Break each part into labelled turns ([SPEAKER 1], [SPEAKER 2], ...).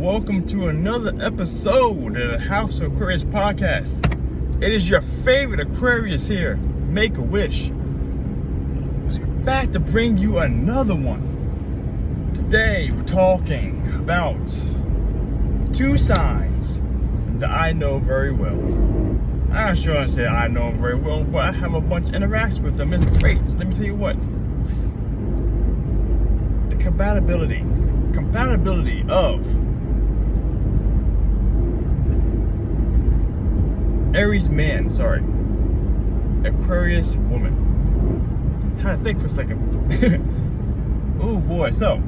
[SPEAKER 1] Welcome to another episode of the House of Aquarius podcast. It is your favorite Aquarius here, Make a Wish. So we're back to bring you another one. Today we're talking about two signs that I know very well. I'm not sure I say I know them very well, but I have a bunch of interactions with them. It's great. Let me tell you what. The compatibility of Aries man, Aquarius woman. Had to think for a second. Oh boy, so.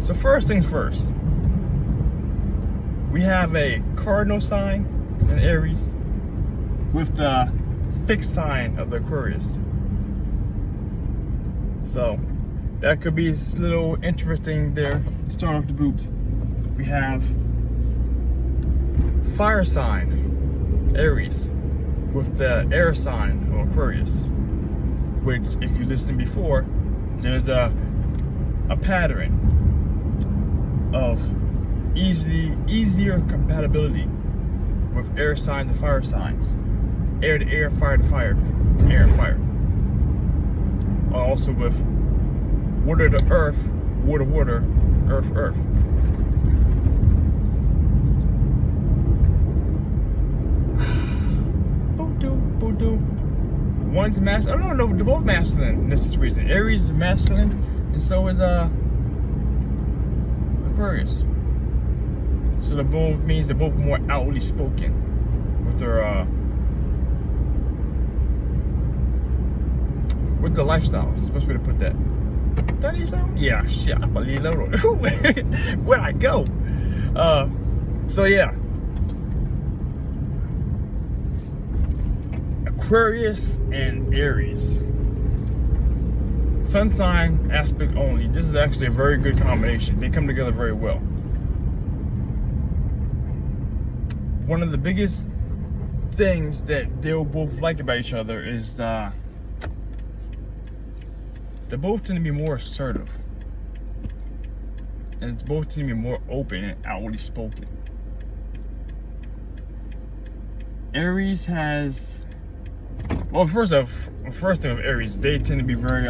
[SPEAKER 1] So first things first. We have a cardinal sign in Aries with the fixed sign of the Aquarius. So that could be a little interesting there. Start off the boot. We have fire sign, Aries, with the air sign of Aquarius, which, if you listened before, there's a pattern of easier compatibility with air signs and fire signs. Air to air, fire to fire, air to fire. Also with water to earth, water to water, earth to earth. One's masculine. No, they're both masculine in this situation. Aries is masculine, and so is Aquarius. So they're both means they're both more outwardly spoken with their lifestyles. What's the way to put that? That is so? Yeah, shit. I believe that. Where'd I go? So yeah. Aquarius and Aries. Sun sign aspect only. This is actually a very good combination. They come together very well. One of the biggest things that they'll both like about each other is they both tend to be more assertive. And both tend to be more open and outwardly spoken. Aries has... Well, first thing of Aries, they tend to be very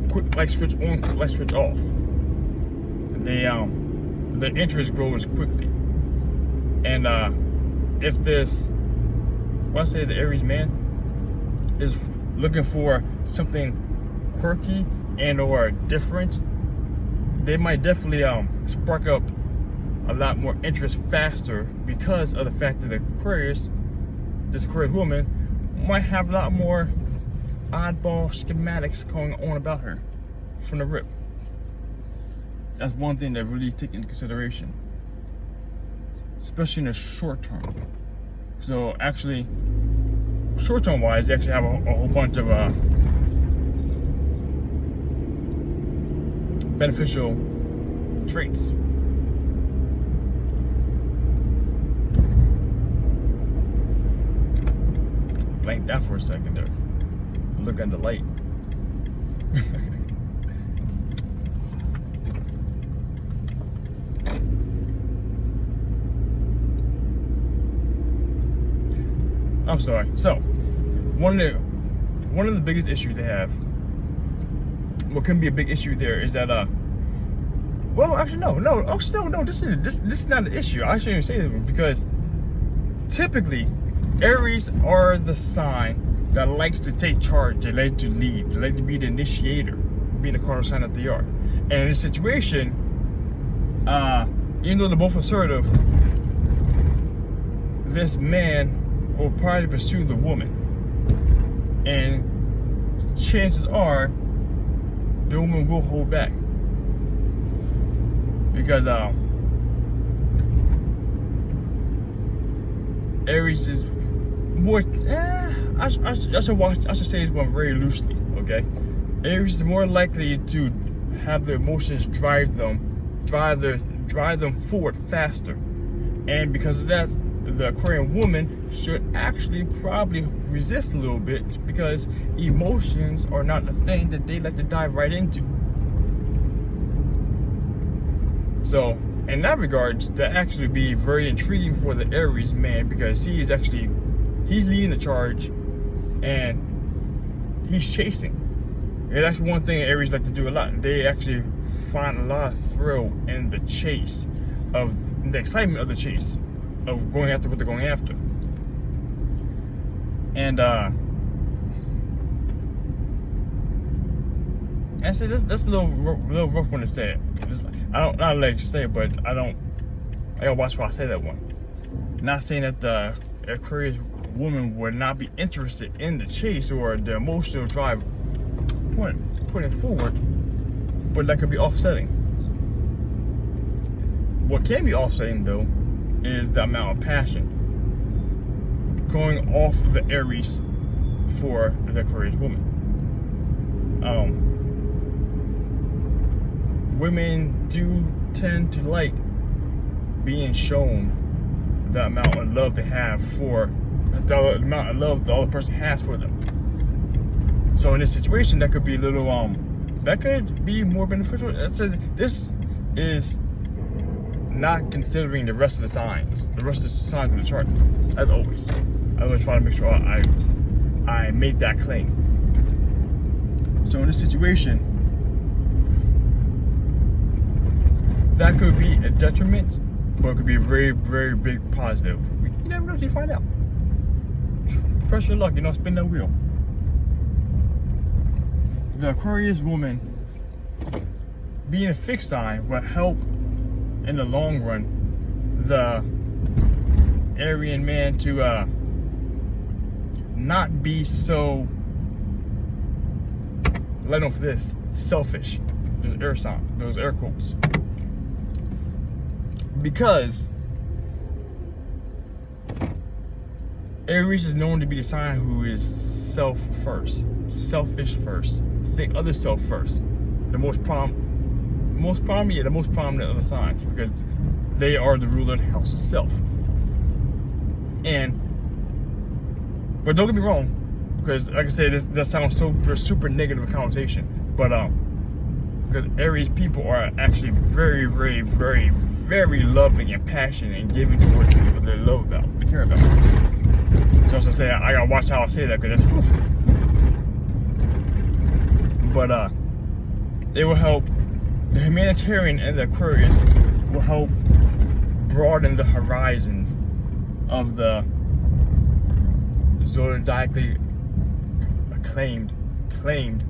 [SPEAKER 1] quick, like switch on, quick, like switch off. They their interest grows quickly, and if this, when I say the Aries man is looking for something quirky and or different, they might definitely spark up a lot more interest faster because of the fact that this Aquarius woman might have a lot more oddball schematics going on about her from the rip. That's one thing that really take into consideration, especially in the short term. So actually, short term wise, they actually have a whole bunch of beneficial traits. Blanked out for a second there. Look at the light. I'm sorry. So, one of the biggest issues they have, what can be a big issue there, is that well, actually no. This is not an issue. I shouldn't even say this because typically Aries are the sign that likes to take charge. They like to lead. They like to be the initiator, being the cardinal sign that they are. And in this situation, even though they're both assertive, this man will probably pursue the woman. And chances are, the woman will hold back. Because Aries is more, I should say this one very loosely, okay? Aries is more likely to have their emotions drive them forward faster, and because of that, the Aquarian woman should actually probably resist a little bit, because emotions are not the thing that they like to dive right into. So in that regard, that actually be very intriguing for the Aries man, because he's leading the charge and he's chasing. And that's one thing Aries like to do a lot. They actually find a lot of thrill in the chase, of the excitement of the chase, of going after what they're going after. And I said that's a little rough one to say it. I don't like to say it, but I gotta watch why I say that one. Not saying that the Aquarius woman would not be interested in the chase or the emotional drive putting forward, but that could be offsetting. What can be offsetting though is the amount of passion going off the Aries for the Aquarius woman. Women do tend to like being shown the amount of love they have for the amount of love the other person has for them. So in this situation, that could be a little that could be more beneficial. This is not considering the rest of the signs of the chart. As always, I'm gonna try to make sure I make that claim. So in this situation, that could be a detriment, but it could be a very, very big positive. You never know till you find out. Trust your luck, spin that wheel. The Aquarius woman being a fixed sign will help in the long run the Aryan man to not be so, let off this, selfish. Those air quotes. Because Aries is known to be the sign who is selfish first, think other self first. The most prominent of the signs, because they are the ruler of the house of self. But don't get me wrong, because like I said, that sounds so super negative a connotation. But because Aries people are actually very, very, very, very loving and passionate and giving towards the people they love about, they care about. So I say, I gotta watch how I say that, because that's but it will help. The humanitarian and the Aquarius will help broaden the horizons of the zodiacally claimed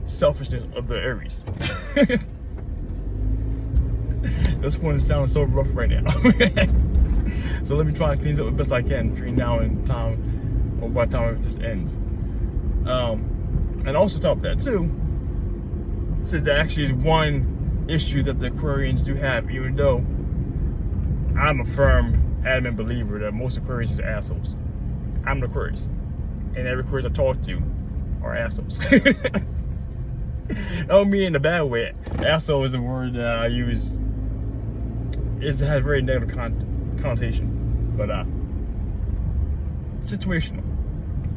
[SPEAKER 1] selfishness of the Aries. This one sounds so rough right now. So let me try to clean it up the best I can between now and time, or by the time this ends. And also top of that too, since there actually is one issue that the Aquarians do have, even though I'm a firm adamant believer that most Aquarians are assholes. I'm an Aquarius, and every Aquarius I talk to are assholes. I don't mean in a bad way. Asshole is a word that I use. It has a very negative connotation, but situational,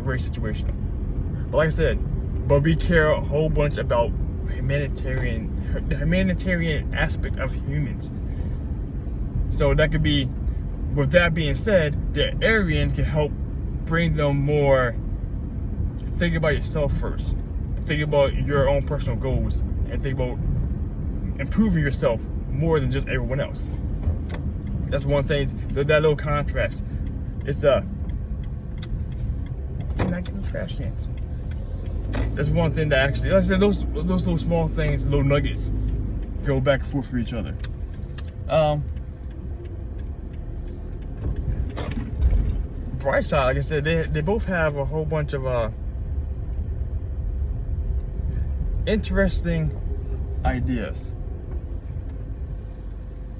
[SPEAKER 1] very situational. But like I said, but we care a whole bunch about the humanitarian aspect of humans. So that could be, with that being said, the Aryan can help bring them more. Think about yourself first. Think about your own personal goals, and think about improving yourself more than just everyone else. That's one thing. That little contrast. It's not getting trash cans. That's one thing that actually, like I said, those little small things, little nuggets, go back and forth for each other. Bright side, like I said, they both have a whole bunch of interesting ideas.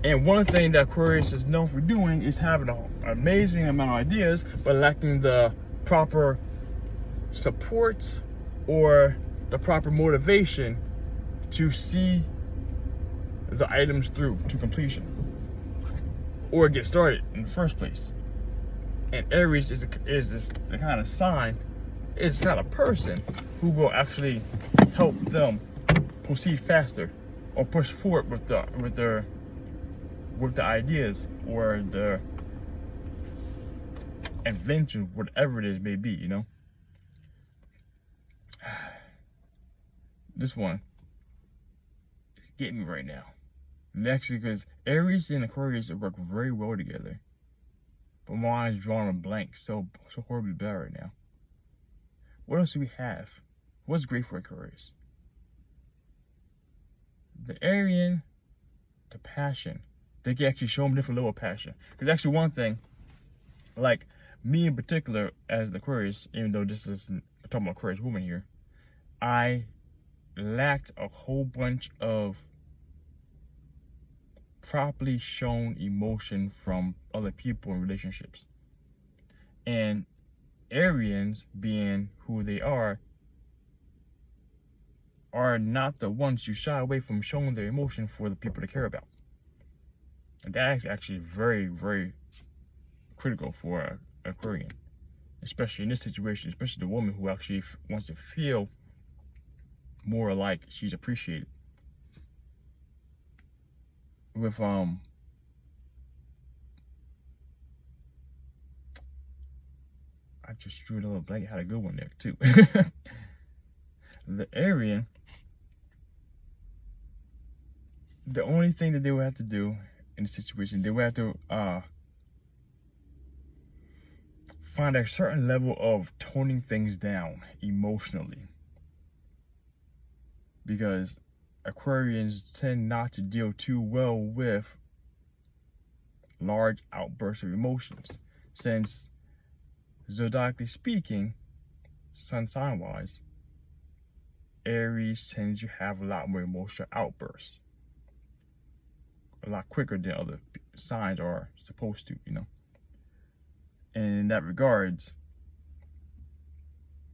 [SPEAKER 1] And one thing that Aquarius is known for doing is having an amazing amount of ideas, but lacking the proper support or the proper motivation to see the items through to completion or get started in the first place. And Aries is the kind of sign, is the kind of person who will actually help them proceed faster or push forward with the ideas or the invention, whatever it is may be, you know. This one is getting me right now. And actually, because Aries and Aquarius work very well together. But my mind's drawing a blank so horribly bad right now. What else do we have? What's great for Aquarius? The Arian, the passion. They can actually show them different level of passion. Because actually one thing, like me in particular as the Aquarius, even though this is I'm talking about Aquarius woman here, I lacked a whole bunch of properly shown emotion from other people in relationships. And Arians, being who they are not the ones you shy away from showing their emotion for the people to care about. And that's actually very, very critical for an Aquarian, especially in this situation, especially the woman who actually wants to feel more like she's appreciated. With I just drew a little blank. Had a good one there too. The Arian, the only thing that they would have to do in the situation, they would have to find a certain level of toning things down emotionally, because Aquarians tend not to deal too well with large outbursts of emotions, since zodiacally speaking, sun sign wise, Aries tends to have a lot more emotional outbursts, a lot quicker than other signs are supposed to, you know. And in that regards,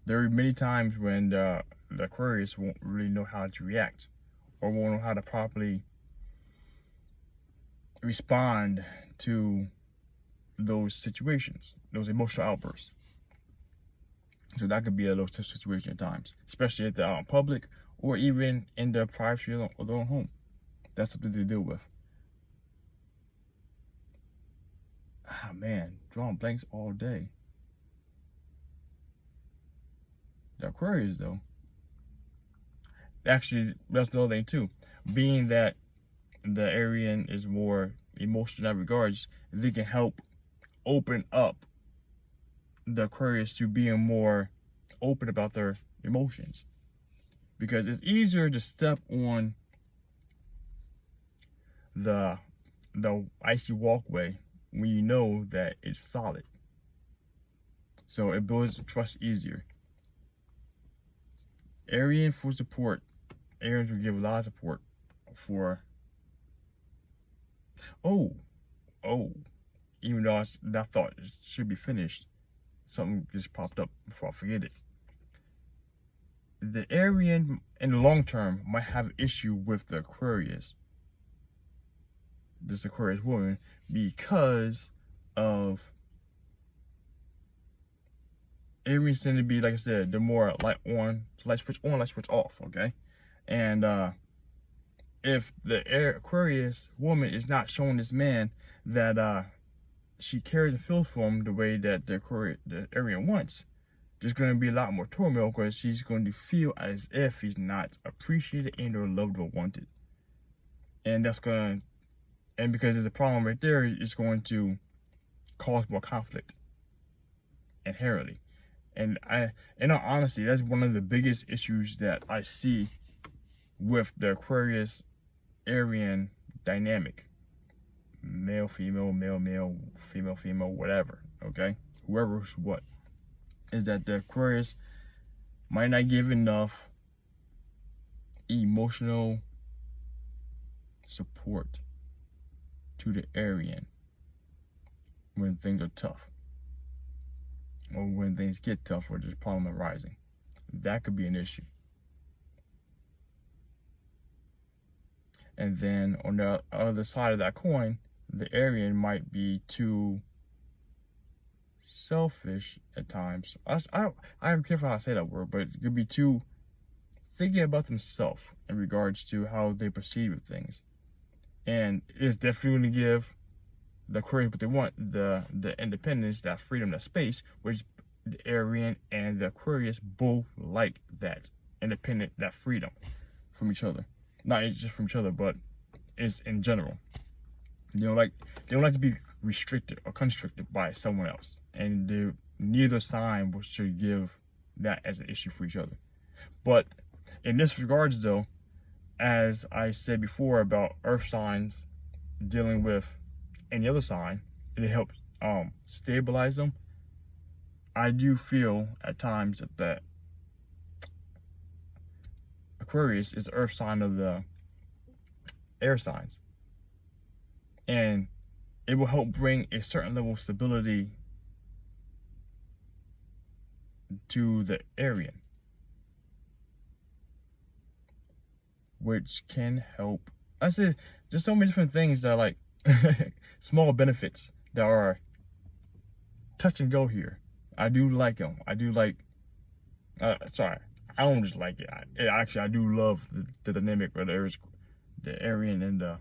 [SPEAKER 1] there are many times when the Aquarius won't really know how to react or won't know how to properly respond to those situations, those emotional outbursts. So that could be a little tough situation at times, especially if they're out in public or even in the privacy of their own home. That's something to deal with. Ah, man, drawing blanks all day. The Aquarius, though, actually, that's the other thing too. Being that the Arian is more emotional in that regards, they can help open up the Aquarius to being more open about their emotions, because it's easier to step on the icy walkway when you know that it's solid. So it builds trust easier. Arian for support. Aries will give a lot of support for even though that thought should be finished, something just popped up before I forget it. The Arian in the long term might have an issue with the Aquarius, this Aquarius woman, because of Aries tend to be, like I said, the more light switch on, light switch off, okay? And if the Aquarius woman is not showing this man that she cares and feels for him the way that the Arian wants, there's going to be a lot more turmoil, because she's going to feel as if he's not appreciated and or loved or wanted. And that's going to, and because there's a problem right there, it's going to cause more conflict inherently. And in all honesty, that's one of the biggest issues that I see with the Aquarius Arian dynamic. Male, female, male, male, female, female, whatever, okay? Whoever's what. Is that the Aquarius might not give enough emotional support to the Arian when things are tough, or when things get tough, or there's a problem arising. That could be an issue. And then on the other side of that coin, the Arian might be too selfish at times. I'm careful how I say that word, but it could be too thinking about themselves in regards to how they perceive things. And it's definitely going to give the Aquarius what they want, the independence, that freedom, that space, which the Arian and the Aquarius both like that independent, that freedom from each other. Not just from each other, but it's in general. They don't like to be restricted or constricted by someone else, and neither sign should give that as an issue for each other. But in this regards, though, as I said before about earth signs dealing with any other sign, it helps stabilize them. I do feel at times that Aquarius is the earth sign of the air signs, and it will help bring a certain level of stability to the Arian, which can help. I said there's so many different things that are like small benefits that are touch and go here. I do like them. I do like. Sorry, I don't just like it. I do love the dynamic of the Arian and the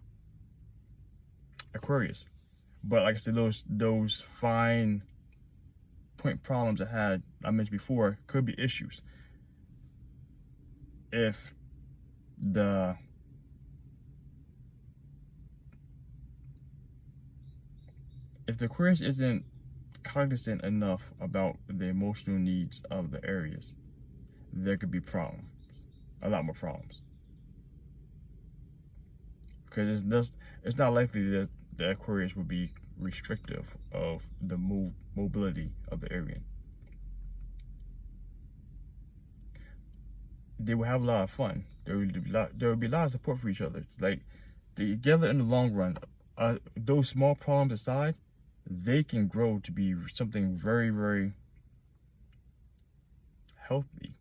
[SPEAKER 1] Aquarius. But like I said, those fine point problems I mentioned before could be issues if the Aquarius isn't cognizant enough about the emotional needs of the Aries, there could be problems, a lot more problems. Because it's not likely that the Aquarius would be restrictive of the mobility of the Arian. They will have a lot of fun. There will be a lot of support for each other. Like together in the long run, those small problems aside, they can grow to be something very, very healthy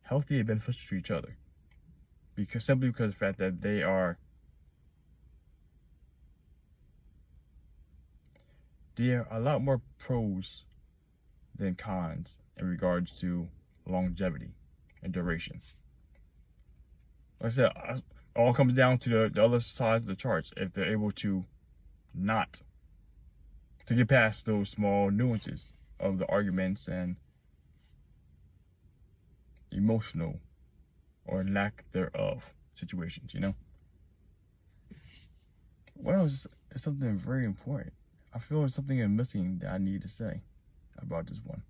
[SPEAKER 1] and beneficial to each other. Simply because of the fact that there are a lot more pros than cons in regards to longevity and duration. Like I said, it all comes down to the other side of the charts. If they're able to get past those small nuances of the arguments and emotional or lack thereof situations, What else is something very important? I feel there's something I'm missing that I need to say about this one.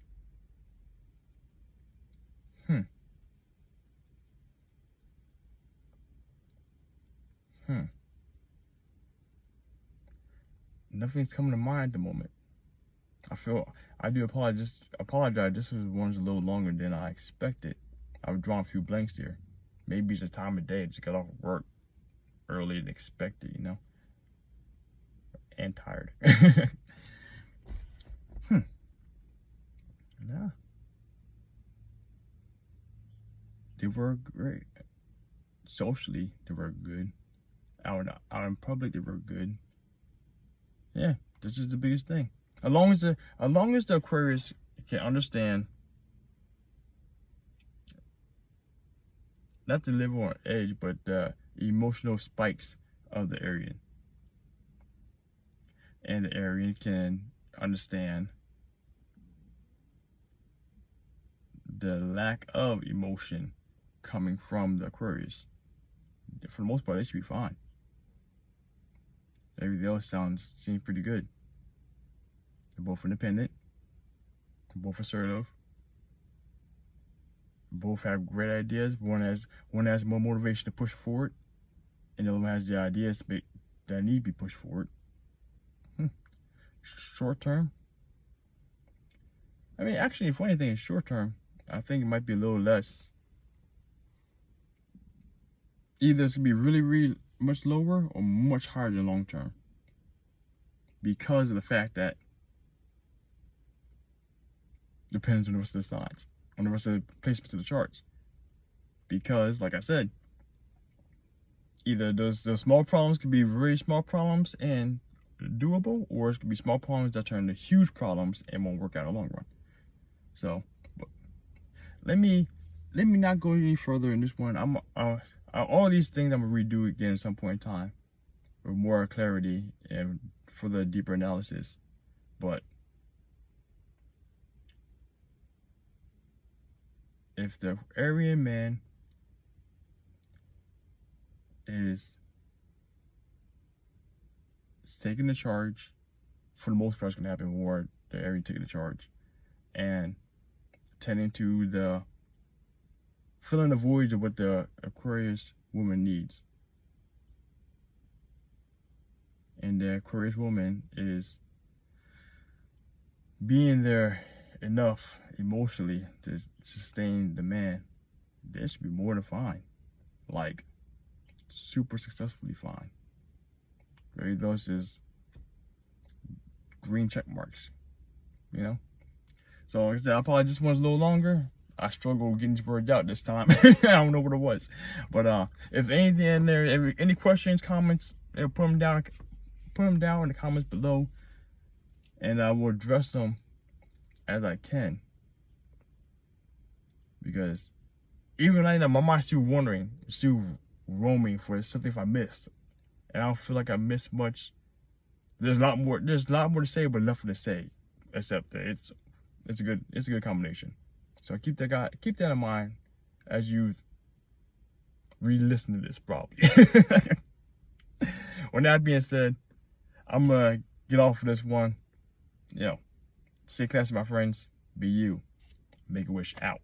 [SPEAKER 1] Nothing's coming to mind at the moment. I do apologize. This one's a little longer than I expected. I've drawn a few blanks here. Maybe it's the time of day. I just got off work earlier than expected, and tired. Nah. They were great. Socially, they were good. Out in public, they were good. Yeah, this is the biggest thing. As long as the Aquarius can understand, not to live on edge, but the emotional spikes of the Arian, and the Arian can understand the lack of emotion coming from the Aquarius, for the most part, they should be fine. Everything else seems pretty good. They're both independent, both assertive, both have great ideas. One has more motivation to push forward, and the other one has the ideas that need to be pushed forward. Short term. I mean, actually, the funny thing is, short term, I think it might be a little less. Either it's gonna be really, really much lower or much higher than long term, because of the fact that depends on the rest of the signs, on the rest of the placements of the charts. Because, like I said, either those small problems could be very small problems and doable, or it could be small problems that turn into huge problems and won't work out in the long run. So, but let me not go any further in this one. All these things I'm gonna redo again at some point in time with more clarity and for the deeper analysis. But if the Aryan man is taking the charge, for the most part, it's gonna happen more the Aries taking the charge and tending to the filling the voids of what the Aquarius woman needs. And the Aquarius woman is being there enough emotionally to sustain the man. That should be more than fine. Like, super successfully fine. Right? Those is green check marks. You know? So like I said, I probably just went a little longer. I struggled getting these words out this time. I don't know what it was. But if anything in there, any questions, comments, put them down in the comments below. And I will address them as I can. Because even right now, my mind's still wondering, still roaming for something if I missed. And I don't feel like I missed much. There's a lot more to say, but nothing to say. Except that it's a good combination. So keep that in mind as you re-listen to this probably. With that being said, I'm gonna get off of this one. Stay classy, my friends. Be you. Make a wish out.